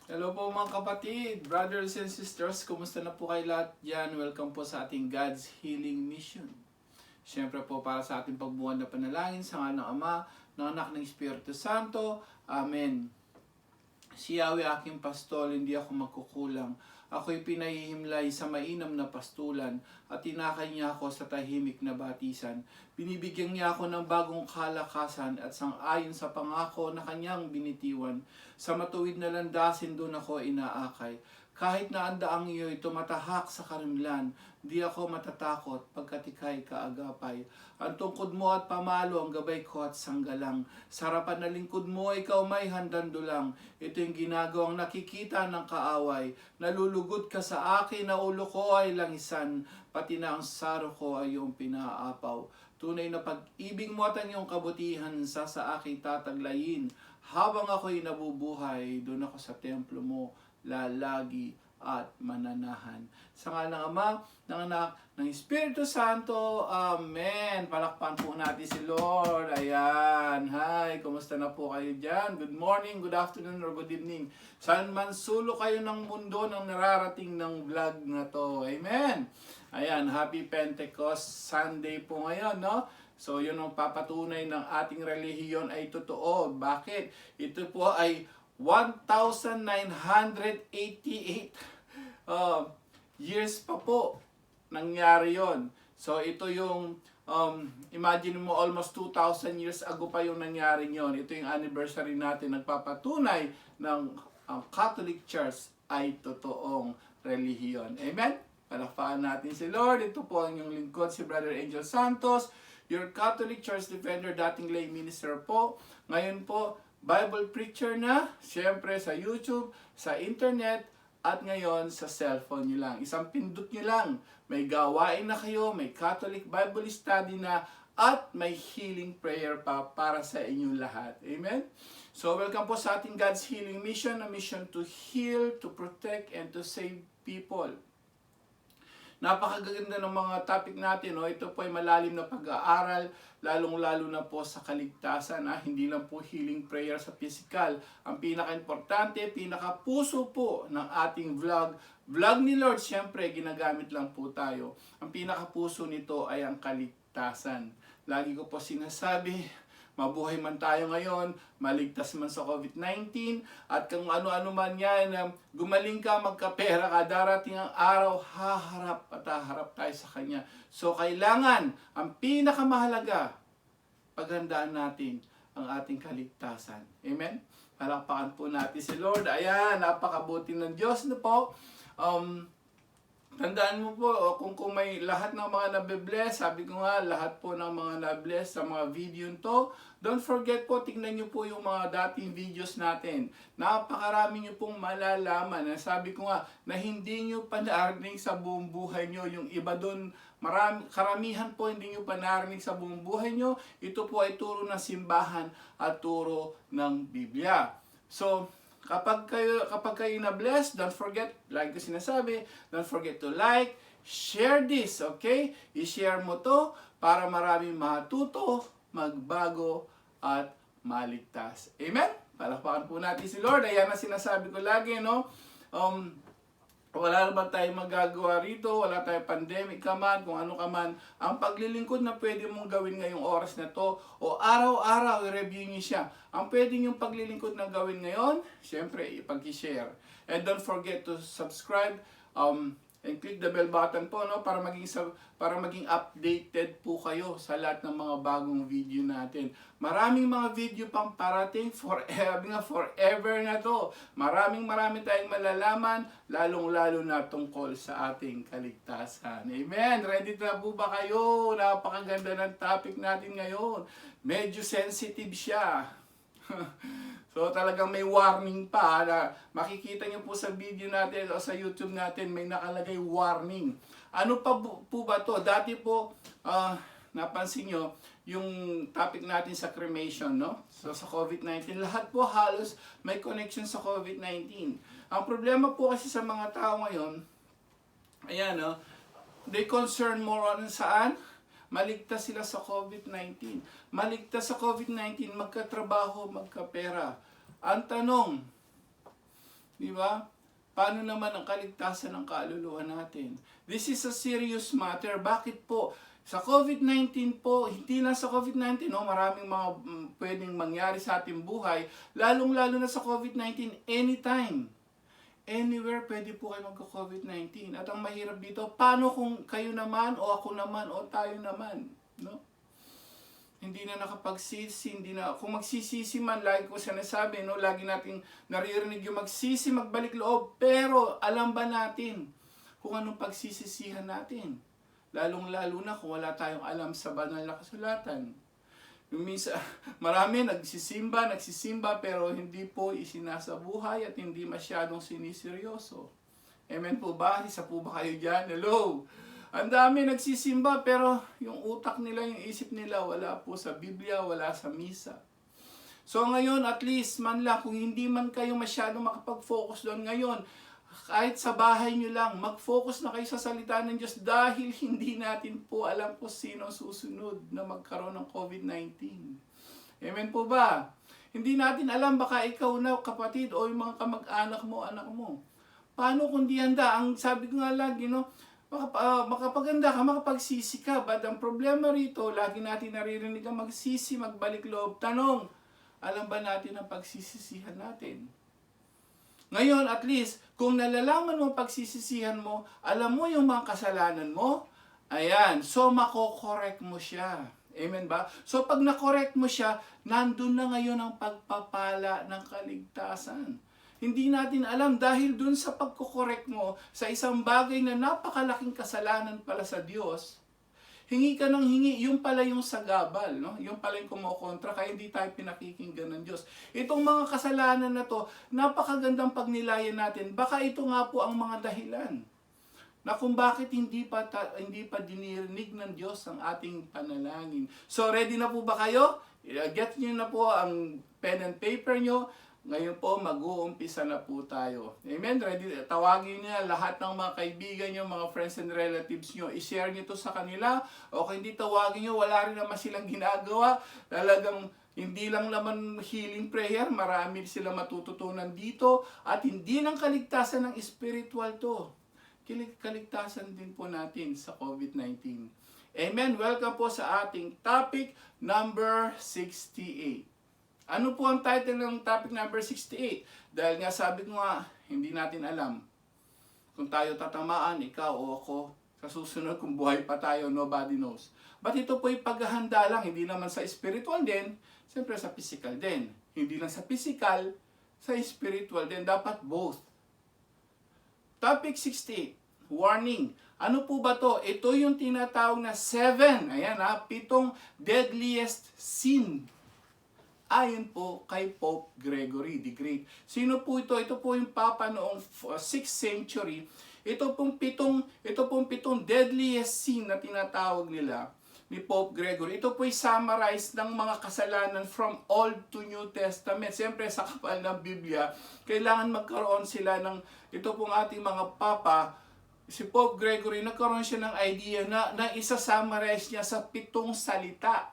Hello po mga kapatid, brothers and sisters, kumusta na po kayo lahat dyan? Welcome po sa ating God's Healing Mission. Siyempre po para sa ating pagbuwan na panalangin sa ngalan ng Ama, ng Anak ng Espiritu Santo. Amen. Si Yahweh aking pastol, hindi ako magkukulang. Ako'y pinahihimlay sa mainam na pastulan at tinakay niya ako sa tahimik na batisan. Binibigyan niya ako ng bagong kalakasan at sang-ayon sa pangako na kanyang binitiwan. Sa matuwid na landasin doon ako inaakay. Kahit na ang daang iyo'y tumatahak sa karimlan, di ako matatakot pagkat ika'y kaagapay. Ang tungkod mo at pamalo ang gabay ko at sanggalang. Sarapan na lingkod mo, ikaw may handandulang. Ito yung ginagawang nakikita ng kaaway. Nalulugod ka sa akin na ulo ko ay langisan, pati na ang saro ko ay iyong pinaapaw. Tunay na pag-ibig mo at ang iyong kabutihan sa aking tataglayin. Habang ako'y nabubuhay, doon ako sa templo mo, lalagi at mananahan. Sa ngalan ng Ama, ng Anak, ng Espiritu Santo. Amen. Palakpan po natin si Lord. Ayan. Hi, kumusta na po kayo dyan? Good morning, good afternoon, or good evening. Saan man sulok kayo ng mundo nang nararating ng vlog na to. Amen. Ayan, Happy Pentecost Sunday po ngayon, no? So, yun ang papatunay ng ating relihiyon ay totoo. Bakit? Ito po ay 1,988 years pa po nangyari yon. So, ito yung, imagine mo almost 2,000 years ago pa yung nangyari yon. Ito yung anniversary natin. Nagpapatunay ng Catholic Church ay totoong relihiyon. Amen? Palakpakan natin si Lord. Ito po ang inyong lingkod, si Brother Angel Santos, your Catholic Church Defender, dating lay minister po. Ngayon po, Bible preacher na, siyempre sa YouTube, sa internet, at ngayon sa cellphone nyo lang. Isang pindot nyo lang. May gawain na kayo, may Catholic Bible study na, at may healing prayer pa para sa inyong lahat. Amen? So, welcome po sa ating God's Healing Mission, a mission to heal, to protect, and to save people. Napakaganda ng mga topic natin. No? Ito po ay malalim na pag-aaral, lalong-lalo na po sa kaligtasan. Hindi lang po healing prayer sa physical. Ang pinaka-importante, pinaka-puso po ng ating vlog ni Lord, siyempre, ginagamit lang po tayo. Ang pinaka-puso nito ay ang kaligtasan. Lagi ko po sinasabi, mabuhay man tayo ngayon, maligtas man sa COVID-19, at kung ano-ano man yan, gumaling ka, magkapera ka, darating ang araw, haharap at haharap tayo sa Kanya. So, kailangan, ang pinakamahalaga, paghandaan natin ang ating kaligtasan. Amen? Palakpakan po natin si Lord. Ayan, napakabuti ng Diyos na po. Tandaan mo po, kung may lahat ng mga nabibless, sabi ko nga, lahat po ng mga nabless sa mga video to, don't forget po, tingnan nyo po yung mga dating videos natin. Napakarami nyo pong malalaman. Sabi ko nga, na hindi nyo pa narinig sa buong buhay nyo. Yung iba doon, karamihan po hindi nyo pa narinig sa buong buhay nyo. Ito po ay turo ng simbahan at turo ng Biblia. So, Kapag kayo na-bless, don't forget, like ko sinasabi, don't forget to like, share this, okay? I-share mo to para maraming matuto, magbago, at maligtas. Amen? Palakpakan po natin si Lord. Ayan na sinasabi ko lagi, no? Wala naman tayong magagawa rito, wala tayong pandemic ka man, kung ano ka man. Ang paglilingkod na pwede mong gawin ngayong oras na to, o araw-araw, i-review niyo siya. Ang pwede niyong paglilingkod na gawin ngayon, syempre, ipag-share. And don't forget to subscribe, and click the bell button po, no, para maging updated po kayo sa lahat ng mga bagong video natin. Maraming mga video pang parating, forever na to. Maraming tayong malalaman, lalong-lalo na tungkol sa ating kaligtasan. Amen. Ready na po ba kayo? Napakaganda ng topic natin ngayon. Medyo sensitive siya. So talagang may warning pa na makikita nyo po sa video natin o sa YouTube natin, may nakalagay warning. Ano pa po ba to? Dati po, napansin nyo, yung topic natin sa cremation, no? So sa COVID-19, lahat po halos may connection sa COVID-19. Ang problema po kasi sa mga tao ngayon, ayan, no? They concern more on saan? Maligtas sila sa COVID-19. Maligtas sa COVID-19, magkatrabaho, magkapera. Ang tanong, Di ba? Paano naman ang kaligtasan ng kaluluwa natin? This is a serious matter. Bakit po? Sa COVID-19 po, hindi lang sa COVID-19, no, maraming mga pwedeng mangyari sa ating buhay, lalong-lalo na sa COVID-19, anytime, anywhere, pwede po kayo magka-COVID-19. At ang mahirap dito, paano kung kayo naman, o ako naman, o tayo naman, no? Hindi na nakapagsisi, hindi na, kung magsisisi man, lagi ko sinasabi, no, lagi nating naririnig yung magsisi, magbalik loob, pero alam ba natin kung anong pagsisisihan natin? Lalong-lalo na kung wala tayong alam sa banal na kasulatan. Yung minsan, marami nagsisimba, pero hindi po isinasabuhay at hindi masyadong siniseryoso. Amen po ba? Isa po ba kayo dyan? Hello! Ang dami nagsisimba pero yung utak nila, yung isip nila wala po sa Biblia, wala sa misa. So ngayon at least man lang kung hindi man kayo masyadong makapag-focus doon ngayon, kahit sa bahay nyo lang, mag-focus na kayo sa salita ng Diyos dahil hindi natin po alam po sino susunod na magkaroon ng COVID-19. Amen po ba? Hindi natin alam, baka ikaw na kapatid o yung mga kamag-anak mo, anak mo. Paano kung di handa? Ang sabi ko nga lagi, no, makapaganda ka, makapagsisi ka. But ang problema rito, lagi natin naririnig ang magsisi, magbalik loob. Tanong, alam ba natin ang pagsisisihan natin? Ngayon, at least, kung nalalaman mo pagsisisihan mo, alam mo yung mga kasalanan mo, ayan, so mako-correct mo siya. Amen ba? So pag na-correct mo siya, nandun na ngayon ang pagpapala ng kaligtasan. Hindi natin alam dahil dun sa pagko-correct mo sa isang bagay na napakalaking kasalanan pala sa Diyos, hingi ka ng hingi, yung pala yung sagabal, no? Yung pala yung kumokontra, kaya hindi tayo pinakikinggan ng Diyos. Itong mga kasalanan na to, napakagandang pagnilayan natin. Baka ito nga po ang mga dahilan na kung bakit hindi pa dinirinig ng Diyos ang ating panalangin. So ready na po ba kayo? Get nyo na po ang pen and paper nyo. Ngayon po, mag-uumpisa na po tayo. Amen? Ready? Tawagin niya lahat ng mga kaibigan niyo, mga friends and relatives niyo. I-share niyo to sa kanila. O kung hindi tawagin niyo, wala rin naman silang ginagawa. Talagang hindi lang naman healing prayer. Marami sila matututunan dito. At hindi lang kaligtasan ng spiritual to. Kaligtasan din po natin sa COVID-19. Amen? Welcome po sa ating topic number 68. Ano po ang title ng topic number 68? Dahil nga sabi ko nga, hindi natin alam kung tayo tatamaan, ikaw o ako, sa susunod kung buhay pa tayo, nobody knows. But ito po yung paghahanda lang, hindi naman sa spiritual din, siyempre sa physical din. Hindi lang sa physical, sa spiritual din, dapat both. Topic 68, warning. Ano po ba to? Ito yung tinatawag na 7, ayan ha, 7 deadliest sin. Ayon po kay Pope Gregory the Great. Sino po ito? Ito po yung Papa noong 6th century. Ito pong pitong deadliest sin na tinatawag nila ni Pope Gregory. Ito po yung summarize ng mga kasalanan from Old to New Testament. Siyempre sa kapal ng Biblia, kailangan magkaroon sila ng, ito pong ating mga Papa, si Pope Gregory, nagkaroon siya ng idea na isa-summarize niya sa 7 salita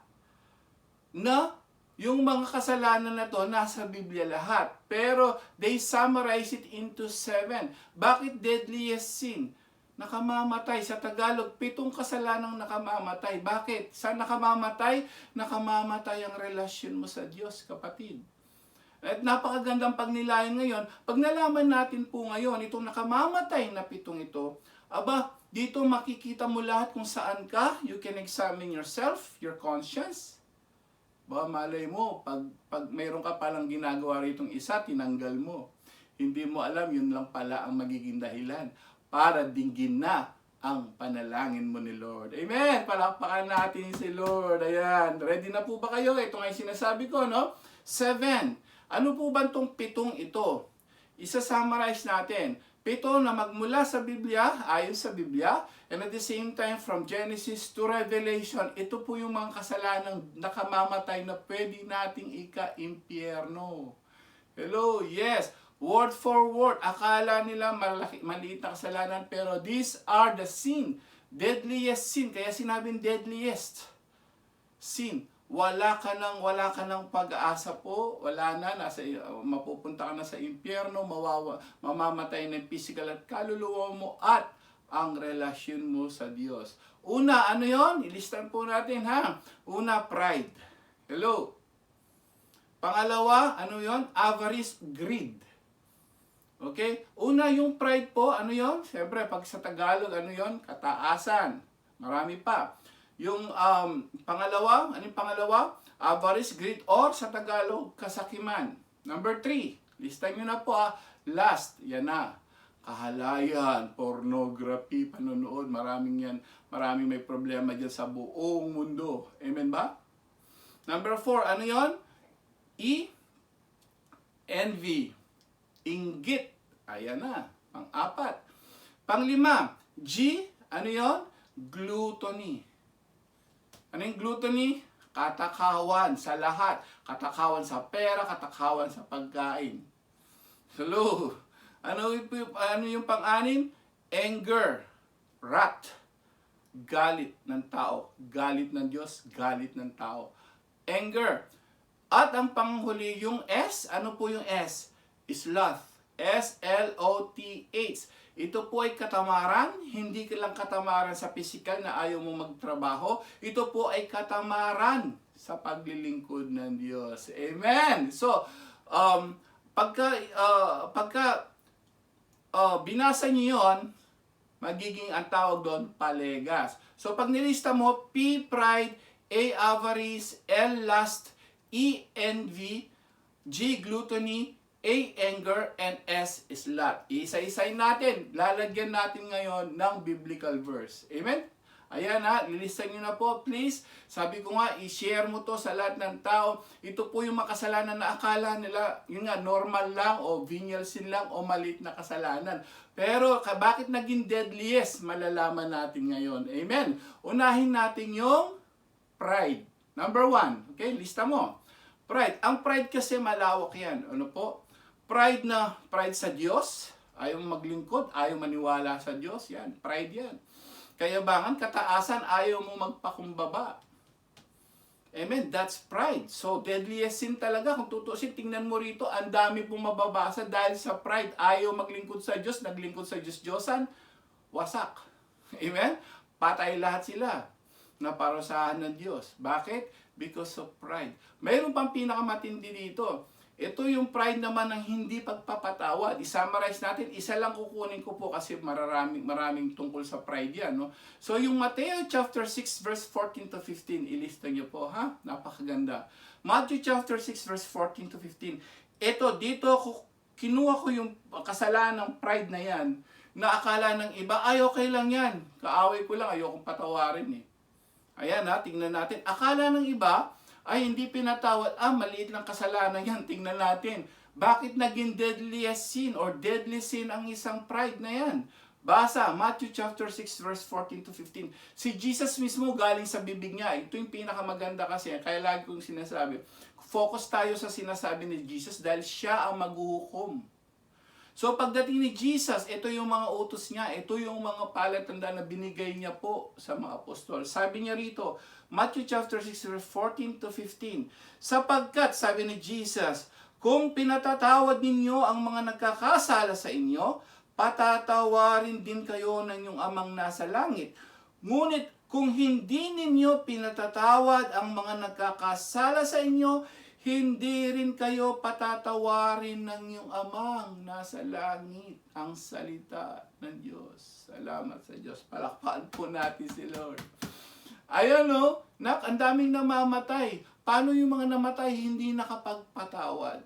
na yung mga kasalanan na to, nasa Biblia lahat. Pero, they summarize it into 7. Bakit deadliest sin? Nakamamatay. Sa Tagalog, 7 kasalanang nakamamatay. Bakit? Sa nakamamatay? Nakamamatay ang relasyon mo sa Diyos, kapatid. At napakagandang pagnilayan ngayon. Pag nalaman natin po ngayon, itong nakamamatay na 7 ito, aba, dito makikita mo lahat kung saan ka. You can examine yourself, your conscience. Ba, malay mo, pag mayroon ka palang ginagawa ritong isa, tinanggal mo. Hindi mo alam, yun lang pala ang magiging dahilan para dinggin na ang panalangin mo ni Lord. Amen! Palakpakan natin si Lord. Ayan. Ready na po ba kayo? Ito nga yung sinasabi ko, no? 7. Ano po ba itong 7 ito? Isa-summarize natin. 7 na magmula sa Biblia, ayon sa Biblia, and at the same time from Genesis to Revelation, ito po yung mga kasalanang nakamamatay na pwede nating ika-impyerno. Hello, yes, word for word, akala nila maliit na kasalanan, pero these are the sin, deadliest sin, kaya sinabing deadliest sin. wala ka ng pag-asa po, wala na, mapupunta ka na sa impyerno, mamamatay ng physical at kaluluwa mo at ang relasyon mo sa Diyos. Una, ano yon? Ilistan po natin ha. Una, pride. Hello. Pangalawa, ano yon? Avarice, greed. Okay? Una, yung pride po, ano yon? Siyempre, pag sa Tagalog, ano yon? Kataasan. Marami pa. Yung pangalawa, ano yung pangalawa? Avarice, greed, or sa Tagalog, kasakiman. Number 3, listan nyo na po ha. Lust, yan na. Kahalayan, pornography, panonood, maraming may problema dyan sa buong mundo. Amen ba? Number 4, ano yon? Envy. Inggit. Ayan na. Pang-4. Pang-5, G, ano yon? Gluttony. Ano yung gluttony? Katakawan sa lahat. Katakawan sa pera, katakawan sa pagkain. Hello. Ano yung pang-6? Anger. Wrath. Galit ng tao. Galit ng Diyos, galit ng tao. Anger. At ang panghuli, yung S. Ano po yung S? Sloth. S-L-O-T-H. Ito po ay katamaran, hindi lang katamaran sa pisikal na ayaw mo magtrabaho. Ito po ay katamaran sa paglilingkod ng Diyos. Amen! So, pagka binasa niyo yon, magiging ang tawag doon, palegas. So, pag nilista mo, P, pride, A, avarice, L, lust, E, envy, G, gluttony, A, anger, and S, sloth. Isa-isay natin. Lalagyan natin ngayon ng biblical verse. Amen? Ayan ha, lilistan nyo na po, please. Sabi ko nga, i-share mo to sa lahat ng tao. Ito po yung makasalanan na akala nila, yun nga, normal lang, o venial sin lang, o maliit na kasalanan. Pero, bakit naging deadliest? Malalaman natin ngayon. Amen? Unahin natin yung pride. Number 1. Okay, lista mo. Pride. Ang pride kasi malawak yan. Ano po? Pride sa Diyos, ayaw maglingkod, ayaw maniwala sa Diyos, yan, pride yan. Kayabangan, kataasan, ayaw mo magpakumbaba. Amen, that's pride. So, deadliest sin talaga, kung tutusin, tingnan mo rito, ang dami pong mababasa dahil sa pride, ayaw maglingkod sa Diyos, naglingkod sa Diyos-Diyosan, wasak. Amen? Patay lahat sila na parusahan ng Diyos. Bakit? Because of pride. Mayroon pang pinakamatindi dito. Ito yung pride naman ng hindi pagpapatawad. I-summarize natin, isa lang kukunin ko po kasi maraming tungkol sa pride yan. No? So yung Matthew chapter 6 verse 14 to 15, ilista nyo po ha? Napakaganda. Matthew chapter 6 verse 14 to 15. Ito, dito kinuha ko yung kasalanan ng pride na yan, na akala ng iba, ay okay lang yan. Kaaway ko lang, ayokong patawarin eh. Ayan ha, tingnan natin. Akala ng iba, ay hindi pinatawad, maliit lang kasalanan yan, tingnan natin. Bakit naging deadliest sin or deadly sin ang isang pride na yan? Basa, Matthew chapter 6 verse 14 to 15. Si Jesus mismo galing sa bibig niya. Ito yung pinakamaganda kasi, kaya lagi kong sinasabi, focus tayo sa sinasabi ni Jesus dahil siya ang maghuhukom. So pagdating ni Jesus, ito yung mga utos niya, ito yung mga palatandaan na binigay niya po sa mga apostol. Sabi niya rito, Matthew chapter 6 verse 14 to 15. Sapagkat, sabi ni Jesus, kung pinatatawad ninyo ang mga nagkakasala sa inyo, patatawarin din kayo ng inyong amang nasa langit. Ngunit kung hindi ninyo pinatatawad ang mga nagkakasala sa inyo, hindi rin kayo patatawarin ng iyong amang nasa langit. Ang salita ng Diyos. Salamat sa Diyos. Palakpakan po natin si Lord. Ayan o, ang daming namamatay. Paano yung mga namatay hindi nakapagpatawad?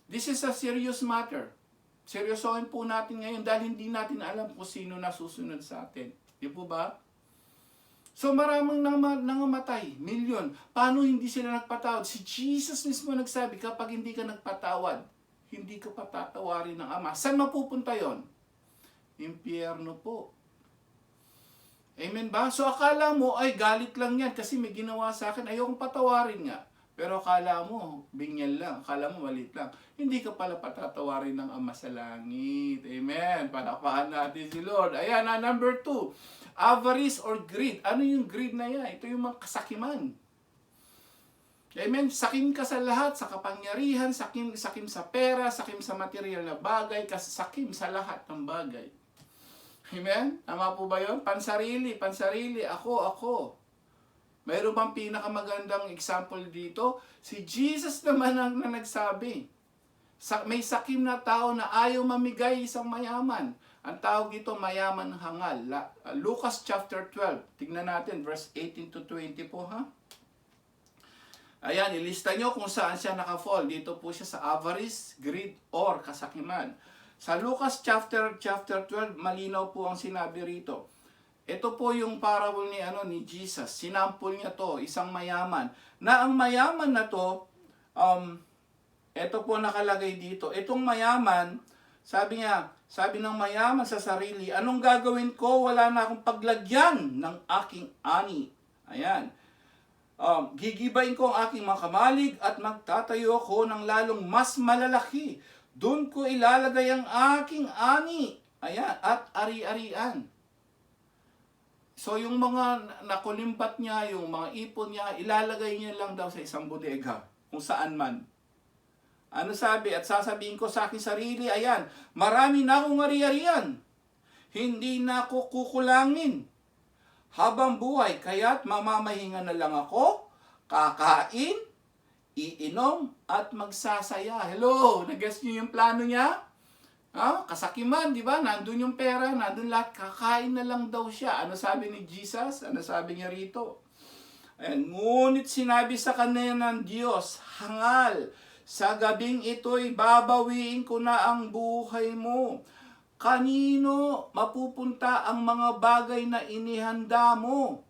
This is a serious matter. Seryosohin po natin ngayon dahil hindi natin alam kung sino nasusunod sa atin. Di po ba? So maraming nangamatay, milyon. Paano hindi sila nagpatawad? Si Jesus mismo nagsabi, kapag hindi ka nagpatawad, hindi ka patatawarin ng Ama. Saan mapupunta yon? Impyerno po. Amen ba? So akala mo, ay galit lang yan kasi may ginawa sa akin, ayokong patawarin nga. Pero akala mo, binyan lang. Akala mo, maliit lang. Hindi ka pala patatawarin ng Ama sa langit. Amen. Palakpakan natin si Lord. Ayan, number 2. Avarice or greed. Ano yung greed na yan? Ito yung mga kasakiman. Amen? Sakim ka sa lahat, sa kapangyarihan, sakim sa pera, sakim sa material na bagay, sakim sa lahat ng bagay. Amen? Tama po ba yun? Pansarili, ako. Mayroon bang pinakamagandang example dito? Si Jesus naman ang na nagsabi. May sakim na tao na ayaw mamigay isang mayaman. Ang tawag dito, mayaman hangal. Lucas chapter 12. Tignan natin, verse 18 to 20 po, ha? Ayan, ilista nyo kung saan siya nakafall. Dito po siya sa avarice, greed, or kasakiman. Sa Lucas chapter 12, malinaw po ang sinabi rito. Ito po yung parable ni Jesus. Sinampol niya to, isang mayaman. Na ang mayaman na to, ito po nakalagay dito. Itong mayaman, sabi ng mayaman sa sarili, anong gagawin ko? Wala na akong paglagyan ng aking ani. Ayan. Gigibain ko ang aking mga kamalig at magtatayo ako ng lalong mas malalaki. Doon ko ilalagay ang aking ani. Ayan, at ari-arian. So yung mga nakulimbat niya, yung mga ipon niya, ilalagay niya lang daw sa isang bodega, kung saan man. Ano sabi? At sasabihin ko sa aking sarili, ayan, marami na akong ari-arian. Hindi na ako kukulangin habang buhay, kaya't mamamahinga na lang ako, kakain, iinom, at magsasaya. Hello, nag-guess niyo yung plano niya? Kasakiman, di ba? Nandun yung pera, nandun lahat, kakain na lang daw siya. Ano sabi ni Jesus? Ano sabi niya rito? Ayan, ngunit sinabi sa kanya ng Diyos, hangal, sa gabing ito'y babawiin ko na ang buhay mo. Kanino mapupunta ang mga bagay na inihanda mo?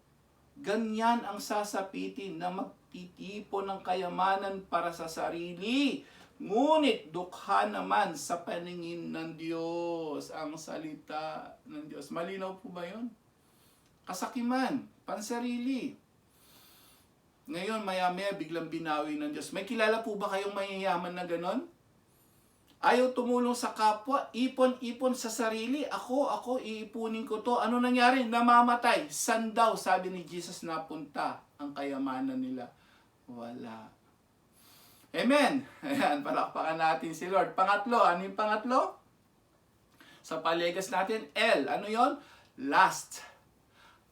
Ganyan ang sasapitin na magtitipon ng kayamanan para sa sarili. Ngunit dukha naman sa paningin ng Diyos ang salita ng Diyos. Malinaw po ba yun? Kasakiman, pansarili. Ngayon, maya-maya, biglang binawi ng Diyos. May kilala po ba kayong mayayaman na ganon? Ayaw tumulong sa kapwa, ipon-ipon sa sarili. Ako, iipunin ko to. Ano nangyari? Namamatay. San daw, sabi ni Jesus, napunta ang kayamanan nila? Wala. Amen. Ayan, palakpakan natin si Lord. Pangatlo, ano yung pangatlo? Sa palegas natin, L. Ano yon? Last.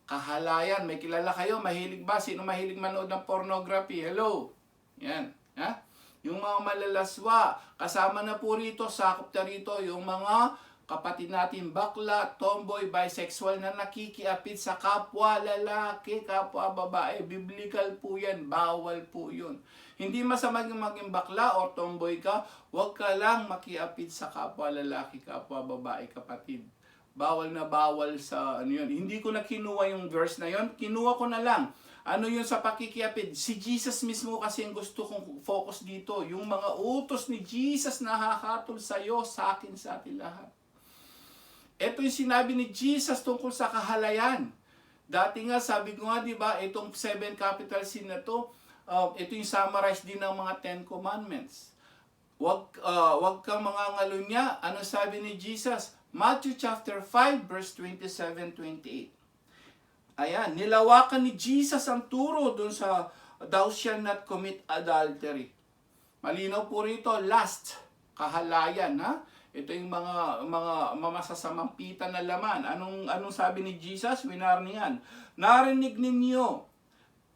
Kahalayan. May kilala kayo? Mahilig ba? Sino mahilig manood ng pornography? Hello. Yan. Ha? Yung mga malalaswa, kasama na po rito, sakop na rito, yung mga kapatid natin bakla, tomboy, bisexual na nakikiapit sa kapwa lalaki, kapwa babae. Biblical po yan, bawal po yun. Hindi masama maging bakla o tomboy ka, huwag ka lang makiapit sa kapwa lalaki, kapwa babae, kapatid. Bawal na bawal sa ano yun. Hindi ko na kinuha yung verse na yun, kinuha ko na lang. Ano yun sa pakikiapid? Si Jesus mismo kasi ang gusto kong focus dito. Yung mga utos ni Jesus na hakatol sa iyo, sa akin, sa atin lahat. Ito yung sinabi ni Jesus tungkol sa kahalayan. Dati nga, sabi ko nga, di ba, itong 7 capital sin na to, ito yung summarize din ng mga 10 commandments. Wag kang mangangalunya. Ano sabi ni Jesus? Matthew chapter 5, verse 27-28. Ayan, nilawakan ni Jesus ang turo dun sa thou shalt not commit adultery. Malinaw po rito, last, kahalayan, ha? Ito yung mga masasamang pita na laman. Anong sabi ni Jesus? Winarningan. Narinig ninyo.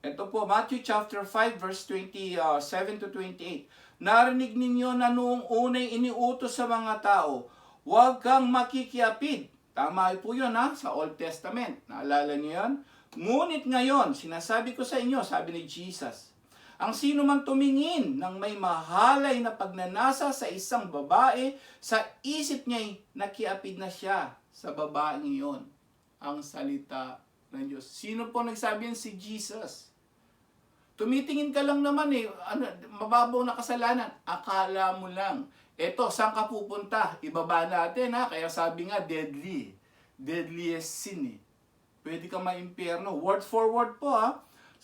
Ito po, Matthew chapter 5, verse 27-28. Narinig ninyo na noong unay iniutos sa mga tao, huwag kang makikiapid. Tama po yun sa Old Testament. Naalala niyo yan? Ngunit ngayon, sinasabi ko sa inyo, sabi ni Jesus, ang sino man tumingin ng may mahalay na pagnanasa sa isang babae, sa isip niya'y nakiapid na siya sa babaeng iyon. Ang salita ng Diyos. Sino po nagsabi yan? Si Jesus. Tumitingin ka lang naman mababaw na kasalanan. Akala mo lang. Eto, saan ka pupunta? Ibaba natin kaya sabi nga, deadly. Deadliest sin Pwede ka maimpyerno. Word for word po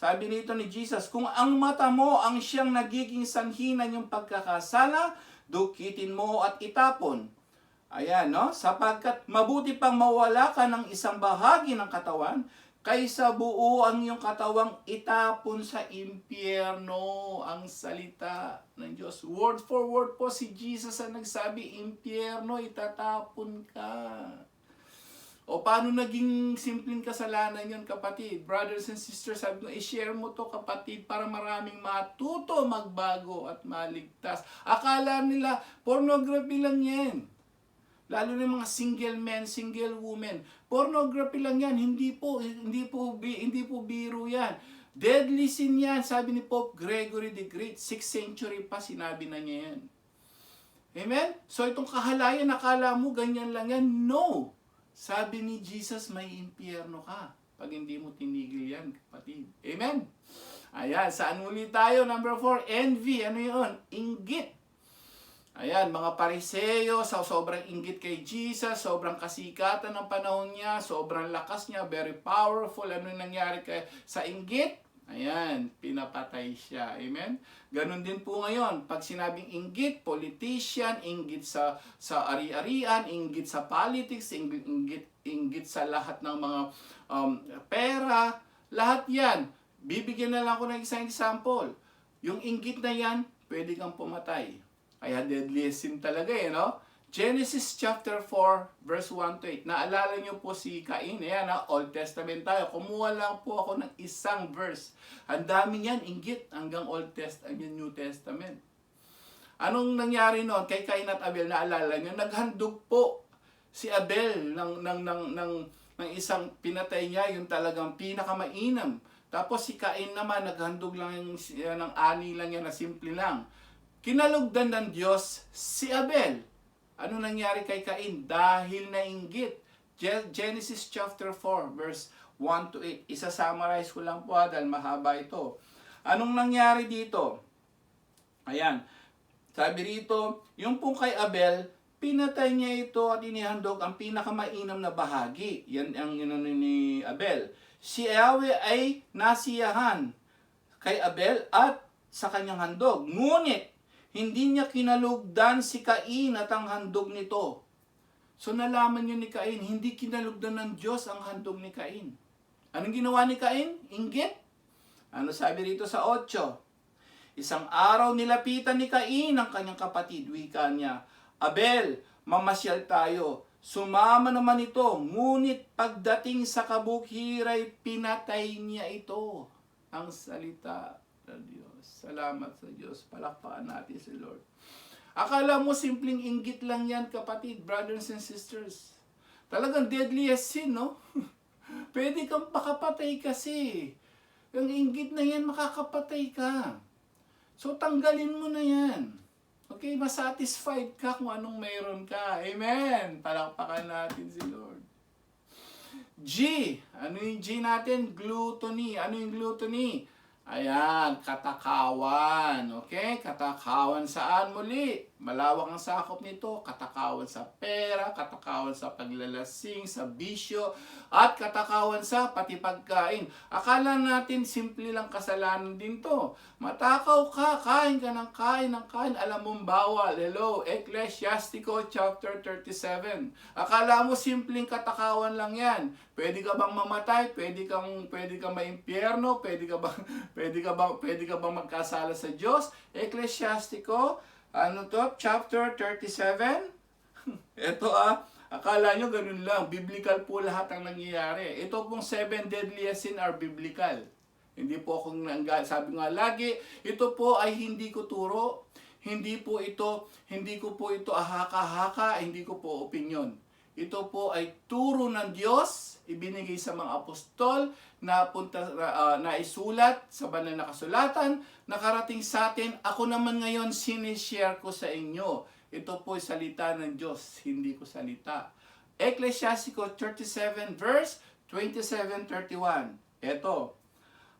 Sabi nito ni Jesus, kung ang mata mo ang siyang nagiging sanhi ng iyong pagkakasala, dukitin mo at itapon. Ayan, sapagkat mabuti pang mawala ka ng isang bahagi ng katawan, kaysa buo ang iyong katawang itapon sa impyerno. Ang salita ng Diyos. Word for word po si Jesus ang nagsabi, impyerno, itatapon ka. O paano naging simpleng kasalanan yun, kapatid? Brothers and sisters, sabi ko, i-share mo to, kapatid, para maraming matuto, magbago at maligtas. Akala nila, pornography lang yan. Lalo na mga single men, single women. Pornography lang yan, hindi po biro yan. Deadly sin yan, sabi ni Pope Gregory the Great, 6th century pa, sinabi na niya yan. Amen? So itong kahalayan, akala mo ganyan lang yan? No! Sabi ni Jesus, may impyerno ka pag hindi mo tinigil yan, kapatid. Amen? Ayan, saan ulit tayo? Number 4, envy. Ano yun? Inggit. Ayan, mga Pariseo, sobrang inggit kay Jesus, sobrang kasikatan ng panahon niya, sobrang lakas niya, very powerful. Ano nangyari sa inggit? Ayan, pinapatay siya. Amen? Ganon din po ngayon. Pag sinabing inggit, politician, inggit sa ari-arian, inggit sa politics, inggit sa lahat ng mga pera, lahat yan. Bibigyan na lang ako ng isang example. Yung inggit na yan, pwede kang pumatay. Kaya deadly sin talaga no? Genesis chapter 4, verse 1 to 8. Naalala nyo po si Cain. Ayan, Old Testament tayo. Kumuha lang po ako ng isang verse. Ang dami niyan, inggit, hanggang Old Testament, New Testament. Anong nangyari noon kay Cain at Abel? Naalala nyo? Naghandog po si Abel ng isang pinatay niya, yung talagang pinakamainam. Tapos si Cain naman, naghandog lang ng ani lang yan na simple lang. Kinalugdan ng Diyos si Abel. Ano nangyari kay Cain? Dahil nainggit. Genesis chapter 4, verse 1 to 8. Isa-summarize ko lang po dahil mahaba ito. Anong nangyari dito? Ayan. Sabi rito, yung pong kay Abel, pinatay niya ito at inihandog ang pinakamainam na bahagi. Yan ang inano ni Abel. Si Yahweh ay nasiyahan kay Abel at sa kanyang handog. Ngunit, hindi niya kinalugdan si Cain at ang handog nito. So nalaman niyo ni Cain, hindi kinalugdan ng Diyos ang handog ni Cain. Anong ginawa ni Cain? Inggit. Ano sabi rito sa 8? Isang araw nilapitan ni Cain ang kanyang kapatid. Wika niya, Abel, mamasyal tayo. Sumama naman ito, ngunit pagdating sa kabukhiray, pinatay niya ito. Ang salita ng Diyos. Salamat sa Diyos. Palakpakan natin si Lord. Akala mo simpleng inggit lang yan, kapatid, brothers and sisters. Talagang deadliest sin, no? Pwede kang pakapatay kasi. Yung inggit na yan, makakapatay ka. So, tanggalin mo na yan. Okay, masatisfied ka kung anong mayroon ka. Amen. Palakpakan natin si Lord. G. Ano yung G natin? Gluttony. Ano yung gluttony? Ayan, katakawan. Okay? Katakawan saan muli? Malawak ang sakop nito. Katakawan sa pera, katakawan sa paglalasing, sa bisyo, at katakawan sa pati pagkain. Akala natin simple lang kasalanan din to. Matakaw ka, kain ka ng kain, alam mong bawal. Hello, Ecclesiastico chapter 37. Akala mo simpleng katakawan lang yan. Pwede ka bang mamatay? Pwede kang maimpyerno? Pwede ka bang magkasala sa Diyos? Ecclesiastico chapter 37. Ito akala nyo ganun lang. Biblical po lahat ang nangyayari. Ito pong 7 deadliest sin are biblical. Hindi po akong sabi nga lagi, ito po ay hindi ko turo. Hindi ko po ito ahaka-haka, hindi ko po opinion. Ito po ay turo ng Diyos, ibinigay sa mga apostol, na isulat sa banal na kasulatan, nakarating sa atin. Ako naman ngayon sinishare ko sa inyo. Ito po ay salita ng Diyos, hindi ko salita. Ecclesiastico 37 verse 27-31. Ito,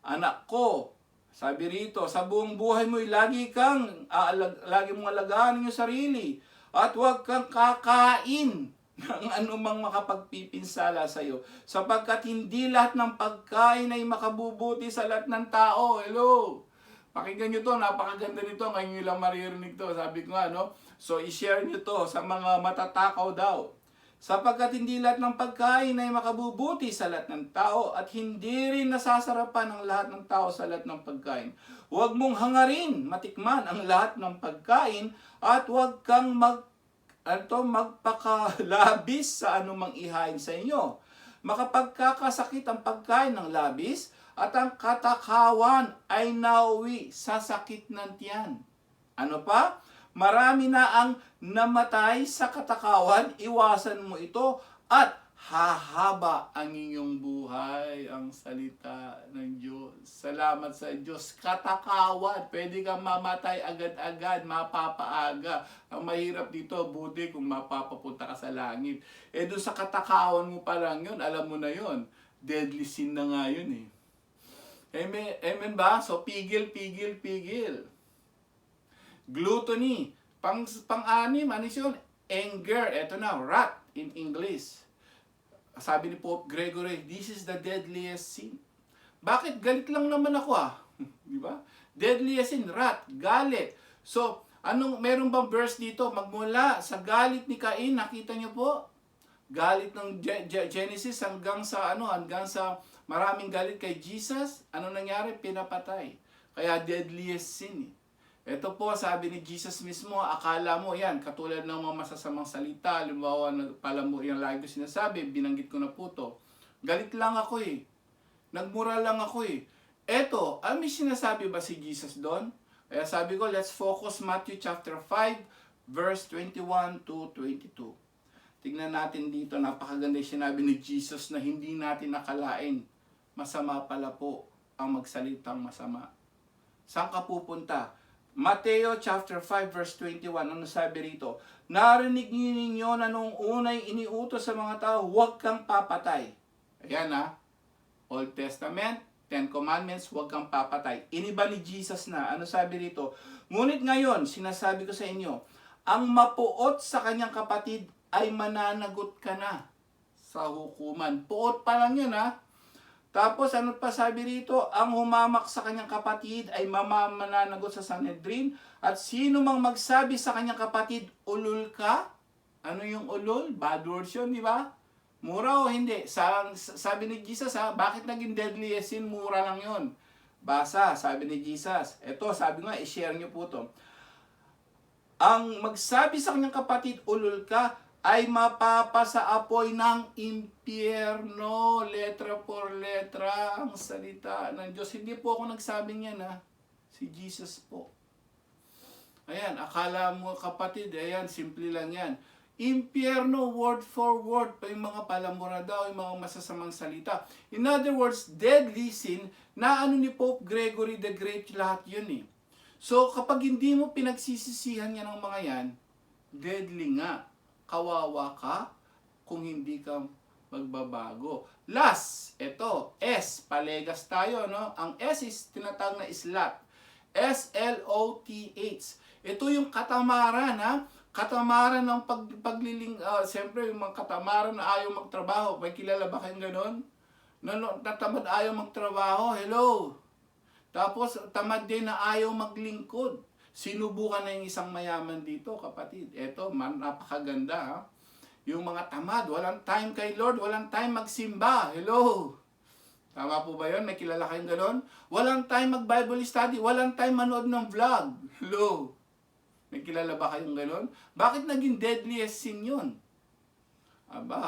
anak ko, sabi rito, sa buong buhay mo lagi mong alagaan ang iyong sarili at huwag kang kakain ng anumang makapagpipinsala sa iyo, sapagkat hindi lahat ng pagkain ay makabubuti sa lahat ng tao. Hello! Pakinggan nyo to, napakaganda nito, ngayon nyo lang maririnig to. Sabi ko nga, no? So, i-share nyo to sa mga matatakaw daw. Sapagkat hindi lahat ng pagkain ay makabubuti sa lahat ng tao at hindi rin nasasarapan ang lahat ng tao sa lahat ng pagkain. Huwag mong hangarin matikman ang lahat ng pagkain at huwag kang magpakalabis sa anumang ihain sa inyo. Makapagkakasakit ang pagkain ng labis at ang katakawan ay nauwi sa sakit ng tiyan. Ano pa? Marami na ang namatay sa katakawan, iwasan mo ito at hahaba ang inyong buhay. Ang salita ng Diyos. Salamat sa Diyos. Katakawan, pwede kang mamatay agad-agad, mapapaaga. Ang mahirap dito, buti kung mapapapunta ka sa langit. Doon sa katakawan mo pa lang yun, alam mo na yun. Deadly sin na nga yun eh. Amen, amen ba? So, pigil. Gluttony. Pang-anim, ano yun? Anger. Eto na, wrath in English. Sabi ni Pope Gregory, this is the deadliest sin. Bakit? Galit lang naman ako Di ba? Deadliest sin, wrath, galit. So, meron bang verse dito? Magmula sa galit ni Cain, nakita niyo po? Galit ng Genesis hanggang sa maraming galit kay Jesus. Ano nangyari? Pinapatay. Kaya deadliest sin. Ito po, sabi ni Jesus mismo, akala mo yan, katulad ng mga masasamang salita, halimbawa, pala mo yung lagi ko sinasabi, binanggit ko na po to. Galit lang ako Nagmura lang ako Eto, may sinasabi ba si Jesus doon? Kaya sabi ko, let's focus Matthew chapter 5, verse 21 to 22. Tignan natin dito, napakaganda yung sinabi ni Jesus na hindi natin nakalain. Masama pala po ang magsalitang masama. Saan ka pupunta? Mateo chapter 5 verse 21, ano sabi rito? Narinig ninyo na nung unay iniutos sa mga tao, huwag kang papatay. Ayan Old Testament, Ten Commandments, huwag kang papatay. Iniba ni Jesus na, ano sabi rito? Ngunit ngayon, sinasabi ko sa inyo, ang mapuot sa kanyang kapatid ay mananagot ka na sa hukuman. Puot pa lang yun Tapos ano pa sabi rito? Ang humamak sa kanyang kapatid ay mananagot sa Sanhedrin. At sino mang magsabi sa kanyang kapatid, ulul ka? Ano yung ulul? Bad words yun, di ba? Mura o hindi? Sabi ni Jesus bakit naging deadly sin? Mura lang yun. Basa, sabi ni Jesus. Ito, sabi nga, i-share nyo po to. Ang magsabi sa kanyang kapatid, ulul ka, ay mapapasa apoy ng impyerno. Letra por letra ang salita ng Diyos. Hindi po ako nagsabing yan Si Jesus po. Ayan, akala mo kapatid, ayan, simple lang yan. Impyerno, word for word, pa yung mga palamura daw, yung mga masasamang salita. In other words, deadly sin, na ni Pope Gregory the Great, lahat yun So, kapag hindi mo pinagsisisihan yan ng mga yan, deadly nga. Kawawa ka kung hindi ka magbabago. Last, ito, S, palegas tayo, Ang S is tinatawag na slot. S-L-O-T-H. Ito yung katamaran, Katamaran ng siyempre yung mga katamaran na ayaw magtrabaho. May kilala ba kayong ganon? Natamad ayaw magtrabaho, hello. Tapos, tamad din na ayaw maglingkod. Sinubukan na yung isang mayaman dito, kapatid. Eto, napakaganda Yung mga tamad, walang time kay Lord, walang time magsimba. Hello! Tama po ba yun? May kilala kayong ganon? Walang time mag-Bible study, walang time manood ng vlog. Hello! May kilala ba kayong ganon? Bakit naging deadliest sin yun?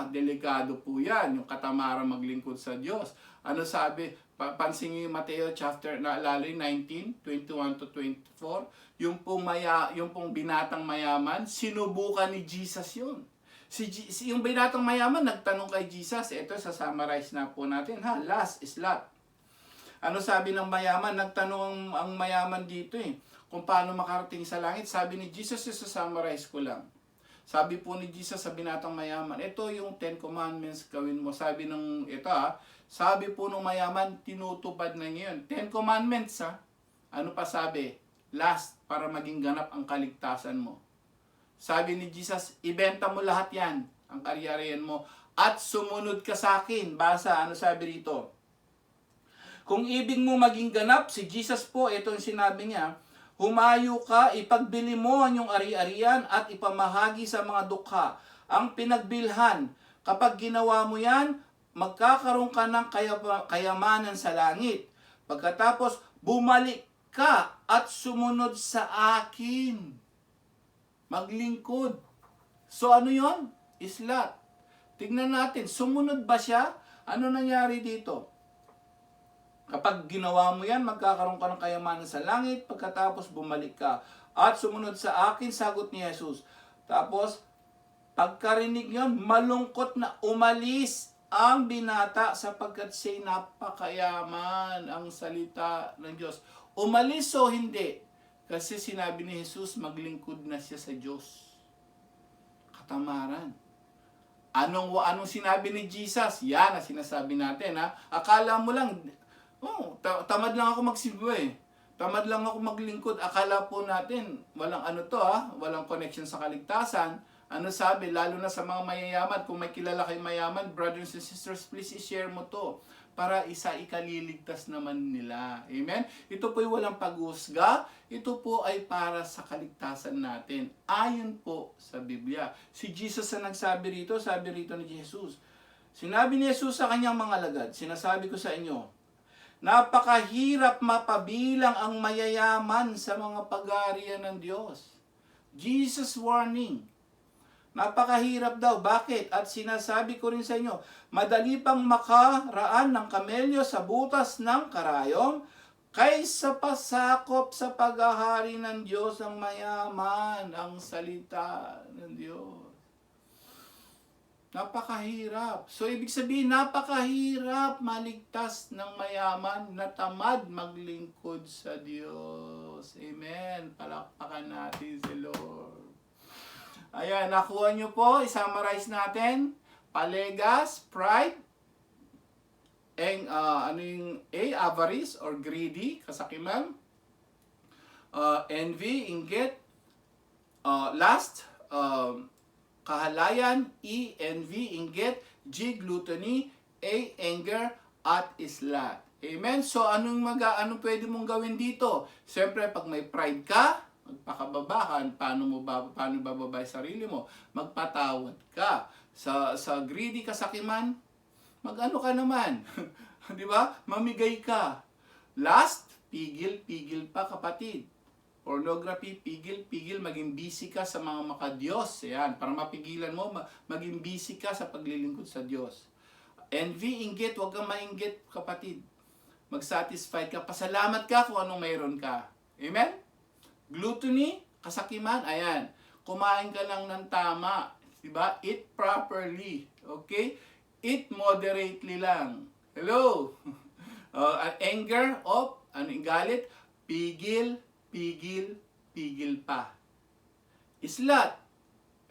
Delikado po yan, yung katamaran maglingkod sa Diyos. Ano sabi? Pansin niyo yung Mateo chapter, naalala 19, 21 to 24, yung pong binatang mayaman, sinubukan ni Jesus yun. Yung binatang mayaman, nagtanong kay Jesus, ito sa-summarize na po natin, last is lot. Ano sabi ng mayaman? Nagtanong ang mayaman dito kung paano makarating sa langit. Sabi ni Jesus, sa-summarize ko lang. Sabi po ni Jesus sa binatang mayaman, ito yung 10 Commandments gawin mo. Sabi ng sabi po ng mayaman, tinutupad na ngayon. 10 Commandments Ano pa sabi? Last, para maging ganap ang kaligtasan mo. Sabi ni Jesus, ibenta mo lahat yan, ang karyarihan mo, at sumunod ka sa akin. Basa, ano sabi rito? Kung ibig mo maging ganap, si Jesus po, ito yung sinabi niya, Humayo ka, ipagbili mo ang iyong ari-arian at ipamahagi sa mga dukha ang pinagbilhan. Kapag ginawa mo yan, magkakaroon ka ng kayamanan sa langit. Pagkatapos, bumalik ka at sumunod sa akin. Maglingkod. So ano yon? Islat. Tignan natin, sumunod ba siya? Ano nangyari dito? Kapag ginawa mo yan, magkakaroon ka ng kayamanan sa langit, pagkatapos bumalik ka. At sumunod sa akin, sagot ni Jesus. Tapos, pagkarinig yon, malungkot na umalis ang binata sapagkat siya'y napakayaman, ang salita ng Diyos. Umalis o hindi? Kasi sinabi ni Jesus, maglingkod na siya sa Diyos. Katamaran. Anong sinabi ni Jesus? Yan ang sinasabi natin, ha? Akala mo lang, tamad lang ako magsimba eh. Tamad lang ako maglingkod. Akala po natin, walang walang connection sa kaligtasan. Ano sabi? Lalo na sa mga mayayaman. Kung may kilala kay mayaman, brothers and sisters, please i-share mo to. Para ikaliligtas naman nila. Amen? Ito po'y walang paghusga. Ito po ay para sa kaligtasan natin. Ayon po sa Biblia. Si Jesus ang nagsabi rito, sabi rito ni Jesus. Sinabi ni Jesus sa kanyang mga alagad, sinasabi ko sa inyo, napakahirap mapabilang ang mayayaman sa mga pag-aarian ng Diyos. Jesus warning. Napakahirap daw. Bakit? At sinasabi ko rin sa inyo, madali pang makaraan ng kamelyo sa butas ng karayom kaysa pasakop sa paghahari ng Diyos ang mayaman, ang salita ng Diyos. Napakahirap. So, ibig sabihin, napakahirap maligtas ng mayaman na tamad maglingkod sa Diyos. Amen. Palakpakan natin si Lord. Ayan, nakuha nyo po. I-summarize natin. Palegas, pride. Ano yung A? Avarice or greedy, kasakiman. Envy, inggit. Lust, kahalayan. E, envy, inggit. G, gluttony. A, anger. At islat. Amen? So, anong pwede mong gawin dito? Siyempre, pag may pride ka, magpakababahan, paano bababa yung sarili mo? Magpatawad ka. Sa greedy kasakiman, mag-ano ka naman? Di ba? Mamigay ka. Last, pigil pa kapatid. Pornography, pigil, maging busy ka sa mga makadiyos. Yan, para mapigilan mo, maging busy ka sa paglilingkod sa Diyos. Envy, inggit, huwag kang mainggit kapatid. Mag-satisfied ka, pasalamat ka kung anong mayroon ka. Amen? Gluttony, kasakiman, ayan. Kumain ka lang ng tama. Diba? Eat properly. Okay? Eat moderately lang. Hello? Anger, galit, pigil pa. Islat,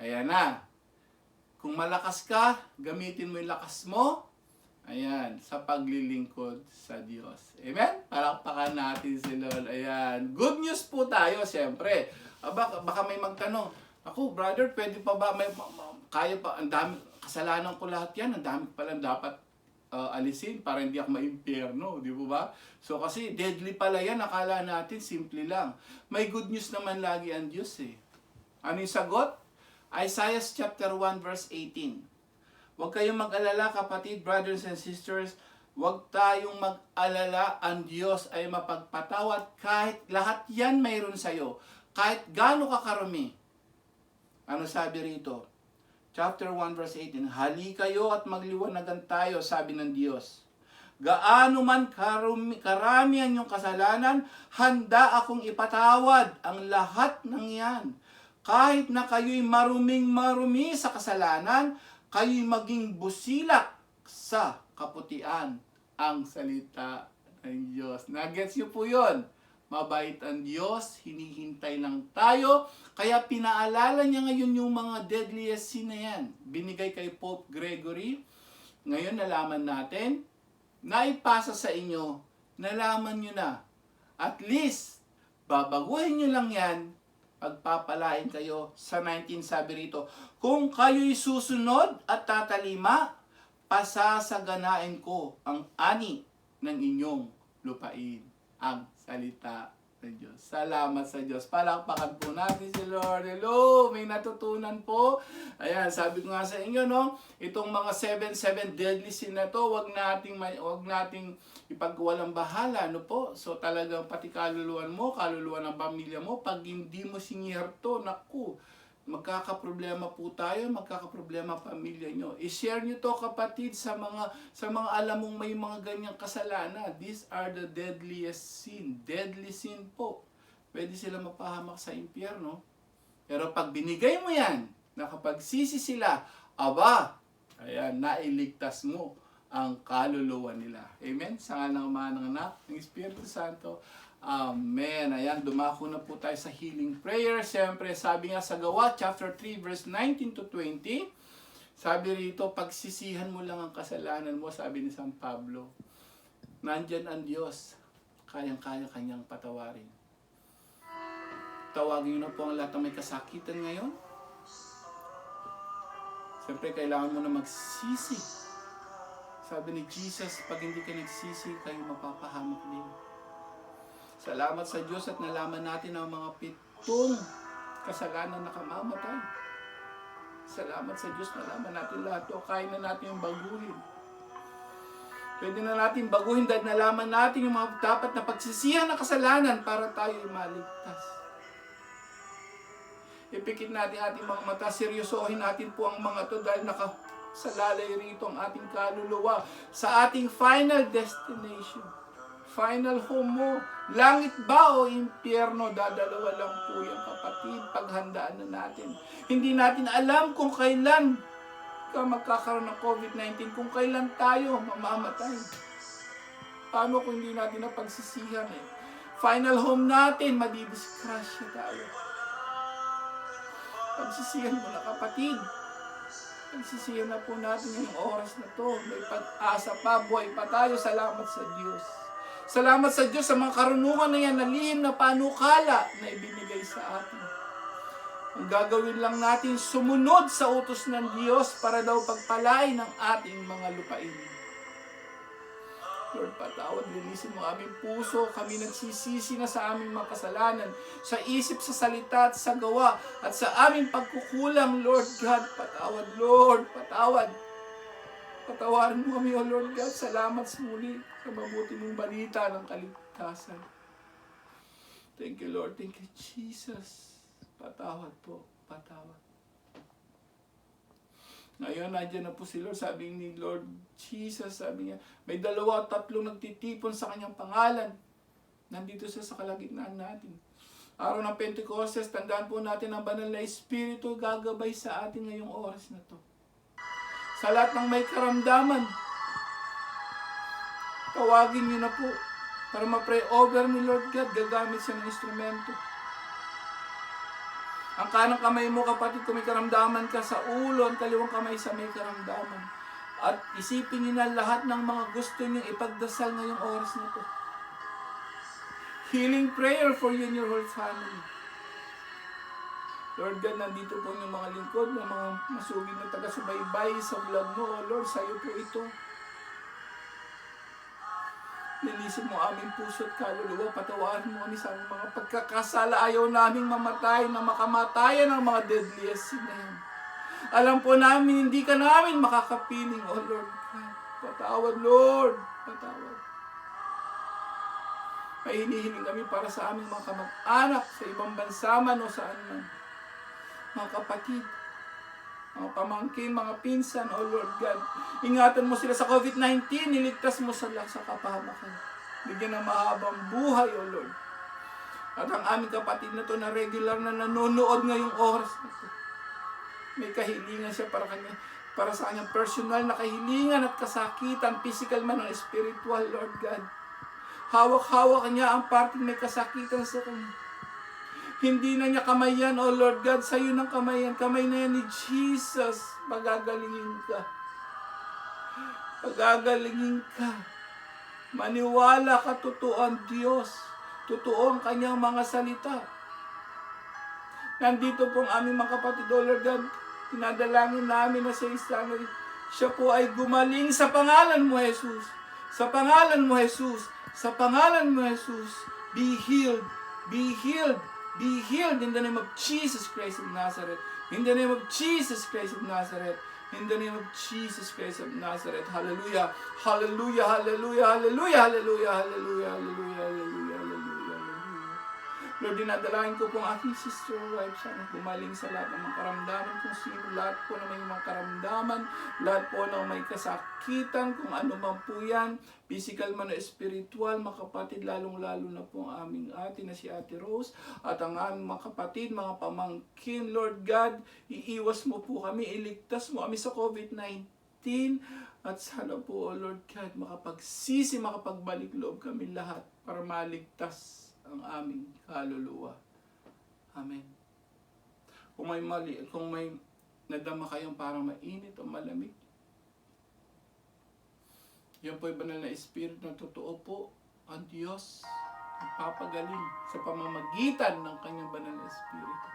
ayan na. Kung malakas ka, gamitin mo yung lakas mo. Ayan, sa paglilingkod sa Diyos. Amen? Palakpakan natin si Lord. Ayan. Good news po tayo, siyempre. Baka may magtanong, ako, brother, pwede pa ba, kaya pa, ang dami, kasalanan ko lahat yan, ang dami palang dapat alisin para hindi ako maimpyerno, di ba? So, kasi deadly pala yan, akala natin, simple lang. May good news naman lagi ang Diyos eh. Ano yung sagot? Isaiah chapter 1 verse 18. Huwag kayong mag-alala kapatid, brothers and sisters. Huwag tayong mag-alala. Ang Diyos ay mapagpatawad kahit lahat yan mayroon sa'yo. Kahit gaano ka karami. Ano sabi rito? Chapter 1 verse 18. Hali kayo at magliwanagan tayo, sabi ng Diyos. Gaano man karami ang iyong kasalanan, handa akong ipatawad ang lahat ng yan. Kahit na kayo'y maruming-marumi sa kasalanan, kayo'y maging busilak sa kaputian, ang salita ng Diyos. Nagets niyo po yun? Mabait ang Diyos, hinihintay lang tayo, kaya pinaalala niya ngayon yung mga deadliest sin na yan. Binigay kay Pope Gregory, ngayon nalaman natin, naipasa sa inyo, nalaman nyo na. At least, babaguhin nyo lang yan, pagpapalain kayo. Sa 19 sabi rito, kung kayo'y susunod at tatalima, pasasaganain ko ang ani ng inyong lupain. Ang salita sa Diyos. Salamat sa Diyos. Palakpakan po natin si Lord. Hello, may natutunan po. Ayan, sabi ko nga sa inyo, no, itong mga 7 deadly sin na to, wag nating ipagwalang bahala, no po. So talagang pati kaluluwan mo, kaluluwan ng pamilya mo, pag hindi mo sinihar to, naku, magkakaproblema po tayo, magkakaproblema pamilya nyo. I-share nyo to, kapatid, sa mga alam mong may mga ganyang kasalanan. These are the deadliest sin. Deadly sin po. Pwede sila mapahamak sa impyerno. Pero pag binigay mo yan, nakapagsisi sila, aba, ayan, nailigtas mo ang kaluluwa nila. Amen? Sa nga ng Ama, ng Anak, ng Espiritu Santo. Amen. Ayan, dumako na po tayo sa healing prayer. Siyempre, sabi nga sa Gawa, chapter 3, verse 19 to 20, sabi rito, pagsisihan mo lang ang kasalanan mo, sabi ni San Pablo. Nandyan ang Diyos, kayang-kaya kanyang patawarin. Tawagin nyo na po ang lahat ng may kasakitan ngayon. Siyempre, kailangan mo na magsisi. Sabi ni Jesus, pag hindi ka nagsisi, kayo mapapahamak din. Salamat sa Diyos at nalaman natin ang mga 7 kasalanan na kamamatay. Salamat sa Diyos, nalaman natin lahat o kaya na natin yung baguhin. Pwede na natin baguhin dahil nalaman natin yung mga dapat na pagsisihan na kasalanan para tayo maligtas. Ipikit natin ating mga mata, seryosohin natin po ang mga to dahil nakasalalay rito ang ating kaluluwa sa ating final destination. Final home mo, langit ba o impyerno, dadalawa lang po yan, kapatid, paghandaan na natin. Hindi natin alam kung kailan ka magkakaroon ng COVID-19, kung kailan tayo mamamatay. Paano kung hindi natin napagsisihan eh? Final home natin, madidisgrasya tayo. Pagsisihan mo na, kapatid. Pagsisihan na po natin yung oras na to. May pag-asa pa, buhay pa tayo. Salamat sa Diyos. Salamat sa Diyos sa mga karunungan na yan, na lihim na panukala na ibinigay sa atin. Ang gagawin lang natin, sumunod sa utos ng Diyos para daw pagpalain ng ating mga lupain. Lord, patawad, linisin mo aming puso. Kami nagsisisi na sa aming mga kasalanan, sa isip, sa salita, at sa gawa, at sa aming pagkukulang, Lord God. Patawad, Lord, patawad. Patawarin mo kami, O Lord God. Salamat sa muli sa mabuti mong balita ng kaligtasan. Thank you, Lord. Thank you, Jesus. Patawad po. Patawad. Ngayon, nandiyan na po si Lord. Sabi ni Lord Jesus, sabi niya, may 2 o 3 nagtitipon sa kanyang pangalan. Nandito siya sa kalagitnaan natin. Araw ng Pentecostes, tandaan po natin ang banal na Espiritu gagabay sa atin ngayong oras na to. Sa lahat ng may karamdaman, tawagin niyo na po para ma-pray over ni Lord God. Gagamit siya ng instrumento. Ang kanang kamay mo, kapatid, kung may karamdaman ka sa ulo, ang kaliwang kamay sa may karamdaman. At isipin niyo na lahat ng mga gusto niyo ipagdasal ngayong oras na to. Healing prayer for you and your whole family. Lord God, nandito po yung mga lingkod, ng mga masugid na taga-subaybay sa vlog mo. O Lord, sa iyo po ito. Linisin mo aming puso at kaluluwa. Patawarin mo kami sa aming mga pagkakasala. Ayaw naming mamatay na makamatayan ng mga deadliest sin na yan. Alam po namin, hindi ka namin makakapiling, O Lord God. Patawad, Lord. Patawad. May hinihiling kami para sa aming mga kamag-anak sa ibang bansa man o saan man. Mga kapatid, mga pamangkin, mga pinsan, O Lord God. Ingatan mo sila sa COVID-19, niligtas mo sila sa kapahamakan. Bigyan ng mahabang buhay, O Lord. At ang aming kapatid na to na regular na nanonood ngayong oras na to. May kahilingan siya para sa kanyang personal na kahilingan at kasakitan, physical man o spiritual, Lord God. Hawak-hawak niya ang parting may kasakitan sa kanya. Hindi na niya kamay yan, O Lord God, sa iyo ng kamay yan. Kamay na yan ni Jesus. Pagagalingin ka. Pagagalingin ka. Maniwala ka, totoo ang Diyos. Totoo ang kanyang mga salita. Nandito pong aming mga kapatid, O Lord God. Tinadalangin namin na siya po ay gumaling sa pangalan mo, Jesus. Sa pangalan mo, Jesus. Sa pangalan mo, Jesus. Be healed. Be healed. Be healed in the name of Jesus Christ of Nazareth. In the name of Jesus Christ of Nazareth. In the name of Jesus Christ of Nazareth. Hallelujah. Hallelujah. Hallelujah. Hallelujah. Hallelujah. Hallelujah. Hallelujah. Hallelujah. Hallelujah. Lord, dinadalain ko po ang aking sister wife. Sana gumaling sa lahat ng mga karamdaman. Kung sino, lahat po na may mga karamdaman. Lahat po na may kasakitan. Kung ano man po yan. Physical man o spiritual. Mga kapatid, lalong-lalo na po ang aming ate na si Ate Rose. At ang aming mga kapatid, mga pamangkin. Lord God, iiwas mo po kami. Iligtas mo kami sa COVID-19. At sana po, oh Lord God, makapagsisi, makapagbalik loob kami lahat para maligtas ang aming kaluluwa. Amen. Kung may nadama kayong parang mainit o malamig, yan po yung banal na espiritu na totoo po. Ang Diyos nagpapagaling sa pamamagitan ng kanyang banal na espiritu.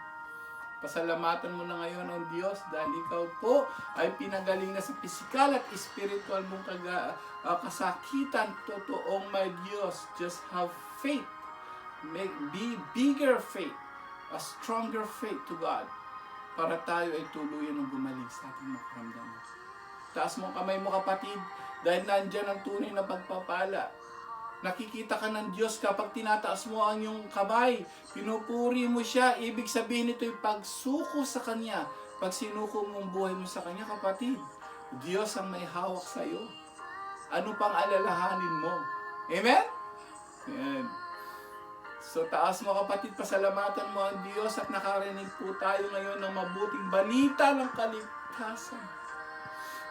Pasalamatan mo na ngayon ang Diyos dahil ikaw po ay pinagaling na sa pisikal at spiritual mong kasakitan. Totoong may Diyos. Just have faith. Be bigger faith, a stronger faith to God, para tayo ay tuluyan ng gumaling sa ating mga karamdaman. Taas mo kamay mo kapatid, dahil nandyan ang tunay na pagpapala. Nakikita ka ng Diyos kapag tinataas mo ang iyong kamay, pinupuri mo siya, ibig sabihin ito'y pagsuko sa Kanya. Pag sinuko mong buhay mo sa Kanya kapatid, Diyos ang may hawak sa iyo. Ano pang alalahanin mo? Amen? Amen. So taas mo kapatid, pasalamatan mo ang Diyos at nakarinig po tayo ngayon ng mabuting balita ng kaligtasan.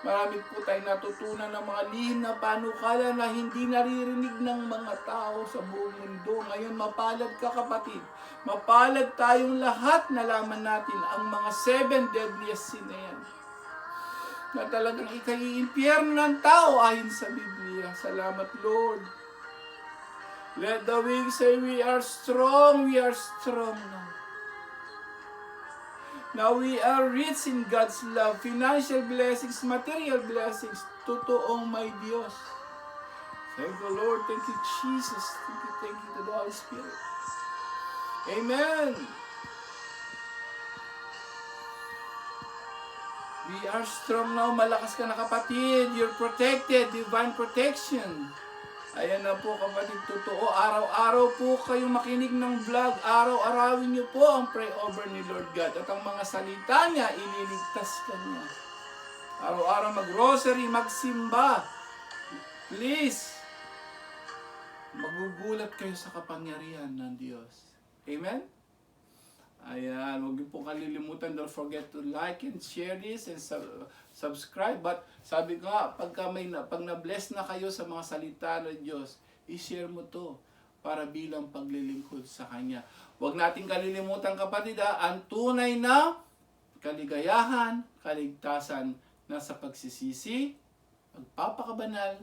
Marami po tayong natutunan ng mga lihim na panukala na hindi naririnig ng mga tao sa buong mundo. Ngayon mapalad ka kapatid. Mapalad tayong lahat, nalaman natin ang mga 7 deadliest sin na yan. Na talagang ikaiimpyerno ng tao ayon sa Biblia. Salamat Lord. Let the weak say, we are strong now. Now we are rich in God's love, financial blessings, material blessings, totoong may Diyos. Thank you Lord, thank you Jesus, thank you to the Holy Spirit. Amen. We are strong now, malakas ka na kapatid, you're protected, divine protection. Ayan na po kapatid, totoo. Araw-araw po kayong makinig ng vlog. Araw-arawin niyo po ang pray over ni Lord God. At ang mga salita niya, ililigtas ka niya. Araw-araw mag-rosary, magsimba. Please, magugulat kayo sa kapangyarihan ng Diyos. Amen? Ayan, huwag niyo po kalilimutan. Don't forget to like and share this and subscribe. But sabi ko nga, pag na-bless na kayo sa mga salita ng Diyos, i-share mo to para bilang paglilingkod sa Kanya. Huwag natin kalilimutan kapatid, ang tunay na kaligayahan, kaligtasan nasa pagsisisi, pagpapakabanal,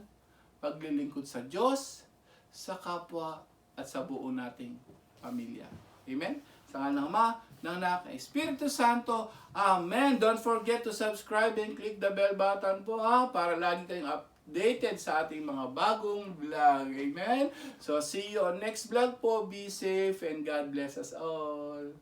paglilingkod sa Diyos, sa kapwa, at sa buo nating pamilya. Amen? Sa ngalan ng Ama, ng Anak, ng Espiritu Santo. Amen. Don't forget to subscribe and click the bell button po para lagi kayong updated sa ating mga bagong vlog. Amen. So see you on next vlog po. Be safe and God bless us all.